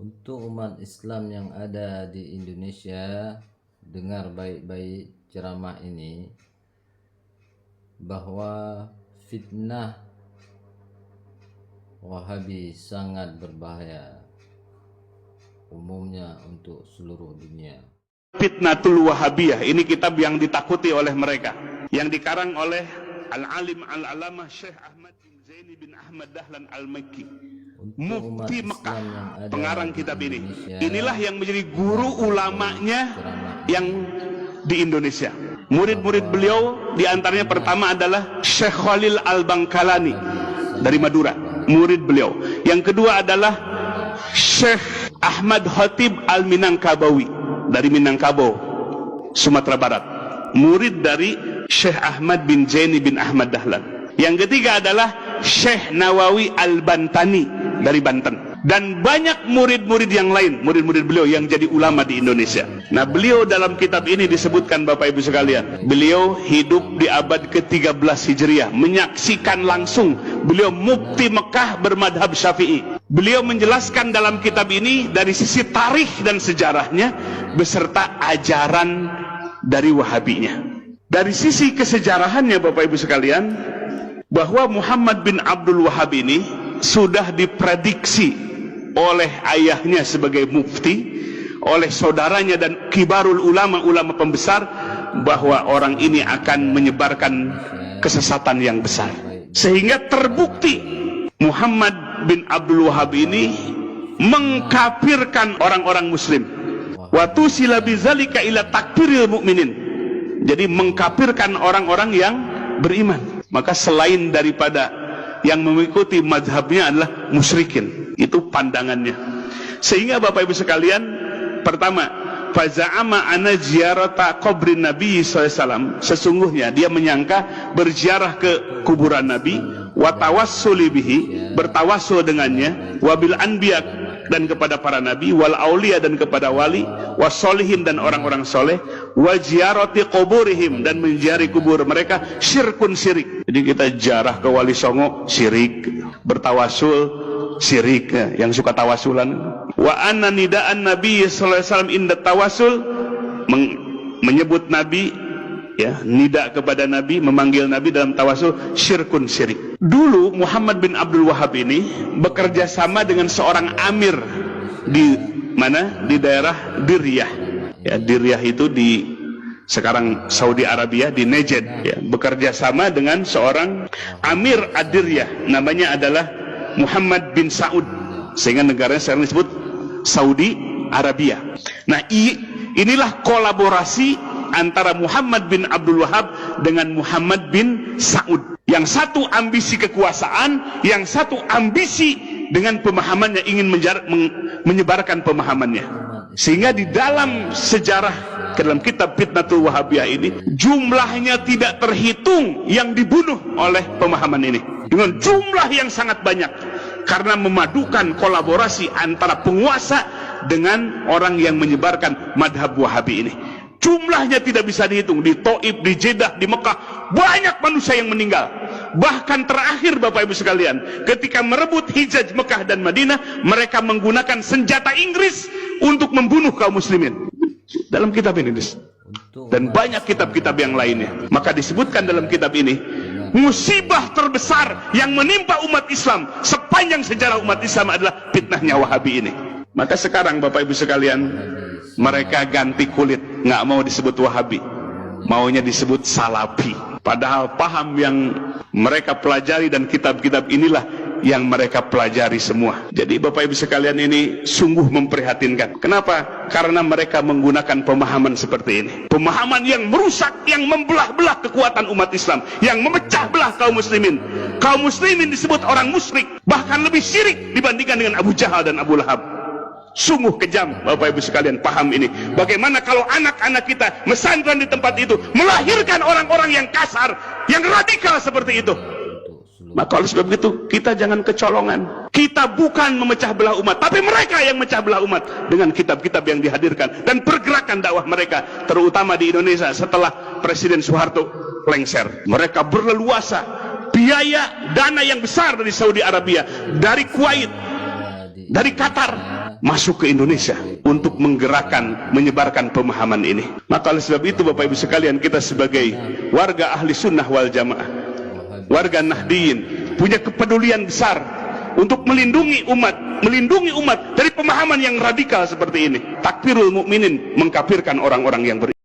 Untuk umat Islam yang ada di Indonesia, dengar baik-baik ceramah ini, bahwa fitnah Wahabi sangat berbahaya, umumnya untuk seluruh dunia. Fitnatul Wahabiyah, ini kitab yang ditakuti oleh mereka, yang dikarang oleh Al-Alim Al-Alamah Syekh Ahmad bin Zaini bin Ahmad Dahlan Al-Makki, Mufti Mekah, pengarang kitab ini. Inilah yang menjadi guru ulamanya yang di Indonesia. Murid-murid beliau diantaranya pertama adalah Syekh Khalil Al-Bangkalani dari Madura, murid beliau. Yang kedua adalah Syekh Ahmad Khatib Al-Minangkabawi dari Minangkabau, Sumatera Barat, murid dari Syekh Ahmad bin Zaini bin Ahmad Dahlan. Yang ketiga adalah Syekh Nawawi Al-Bantani dari Banten. Dan banyak murid-murid yang lain, murid-murid beliau yang jadi ulama di Indonesia. Nah, beliau dalam kitab ini disebutkan, Bapak Ibu sekalian, beliau hidup di abad ke-13 Hijriah, menyaksikan langsung. Beliau mufti Mekah bermadhab Syafi'i. Beliau menjelaskan dalam kitab ini dari sisi tarikh dan sejarahnya beserta ajaran dari Wahabinya. Dari sisi kesejarahannya, Bapak Ibu sekalian, bahwa Muhammad bin Abdul Wahab ini sudah diprediksi oleh ayahnya sebagai mufti, oleh saudaranya dan kibarul ulama pembesar, bahwa orang ini akan menyebarkan kesesatan yang besar. Sehingga terbukti Muhammad bin Abdul Wahab ini mengkafirkan orang-orang muslim. Wa tusila bizalika ila takfiril mukminin. Jadi mengkafirkan orang-orang yang beriman. Maka selain daripada yang mengikuti mazhabnya adalah musyrikin. Itu pandangannya. Sehingga Bapak Ibu sekalian, pertama, faza'ama ana ziyarata qabrin Nabi SAW, sesungguhnya dia menyangka berziarah ke kuburan Nabi, wa tawassuli bihi, bertawassul dengannya, wabil anbiya, dan kepada para nabi, wal aulia, dan kepada wali, wasolihin, dan orang-orang soleh, wa ziyarati quburihim, dan menziarahi kubur mereka, syirkun syirik. Jadi kita ziarah ke Wali Songo syirik, bertawassul syirik, yang suka tawasulan. Wa anna nidaan Nabi sallallahu alaihi wasallam inda tawassul, menyebut Nabi, ya, nida kepada Nabi, memanggil Nabi dalam tawasul, syirkun syirik. Dulu Muhammad bin Abdul Wahab ini bekerja sama dengan seorang amir di mana? Di daerah Diryah. Ya, Diryah itu di sekarang Saudi Arabia, di Najd. Ya, bekerja sama dengan seorang amir Ad-Diryah, namanya adalah Muhammad bin Saud, sehingga negaranya sekarang disebut Saudi Arabia. Nah, inilah kolaborasi antara Muhammad bin Abdul Wahab dengan Muhammad bin Saud. Yang satu ambisi kekuasaan, yang satu ambisi dengan pemahamannya, ingin menyebarkan pemahamannya. Sehingga di dalam sejarah, ke dalam kitab Fitnatul Wahabiyah ini, jumlahnya tidak terhitung yang dibunuh oleh pemahaman ini, dengan jumlah yang sangat banyak, karena memadukan kolaborasi antara penguasa dengan orang yang menyebarkan madhab Wahabi ini. Jumlahnya tidak bisa dihitung. Di Taif, di Jeddah, di Mekah, banyak manusia yang meninggal. Bahkan terakhir, Bapak Ibu sekalian, ketika merebut Hijaz Mekah dan Madinah, mereka menggunakan senjata Inggris untuk membunuh kaum muslimin. Dalam kitab ini, dan banyak kitab-kitab yang lainnya. Maka disebutkan dalam kitab ini, musibah terbesar yang menimpa umat Islam sepanjang sejarah umat Islam adalah fitnahnya Wahabi ini. Maka sekarang, Bapak Ibu sekalian, mereka ganti kulit, nggak mau disebut Wahabi, maunya disebut Salafi. Padahal paham yang mereka pelajari dan kitab-kitab inilah yang mereka pelajari semua. Jadi Bapak Ibu sekalian, ini sungguh memprihatinkan. Kenapa? Karena mereka menggunakan pemahaman seperti ini, pemahaman yang merusak, yang membelah-belah kekuatan umat Islam, yang memecah belah kaum muslimin. Kaum muslimin disebut orang musyrik, bahkan lebih syirik dibandingkan dengan Abu Jahal dan Abu Lahab. Sungguh kejam, Bapak Ibu sekalian, paham ini. Bagaimana kalau anak-anak kita mesantren di tempat itu melahirkan orang-orang yang kasar, yang radikal seperti itu? Maka oleh sebab itu, kita jangan kecolongan. Kita bukan memecah belah umat, tapi mereka yang memecah belah umat dengan kitab-kitab yang dihadirkan dan pergerakan dakwah mereka, terutama di Indonesia setelah Presiden Soeharto lengser. Mereka berleluasa, biaya dana yang besar dari Saudi Arabia, dari Kuwait, dari Qatar, masuk ke Indonesia untuk menggerakkan, menyebarkan pemahaman ini. Maka oleh sebab itu Bapak Ibu sekalian, kita sebagai warga ahli sunnah wal jamaah, warga Nahdiyin, punya kepedulian besar untuk melindungi umat dari pemahaman yang radikal seperti ini. Takfirul mukminin, mengkafirkan orang-orang yang beriman.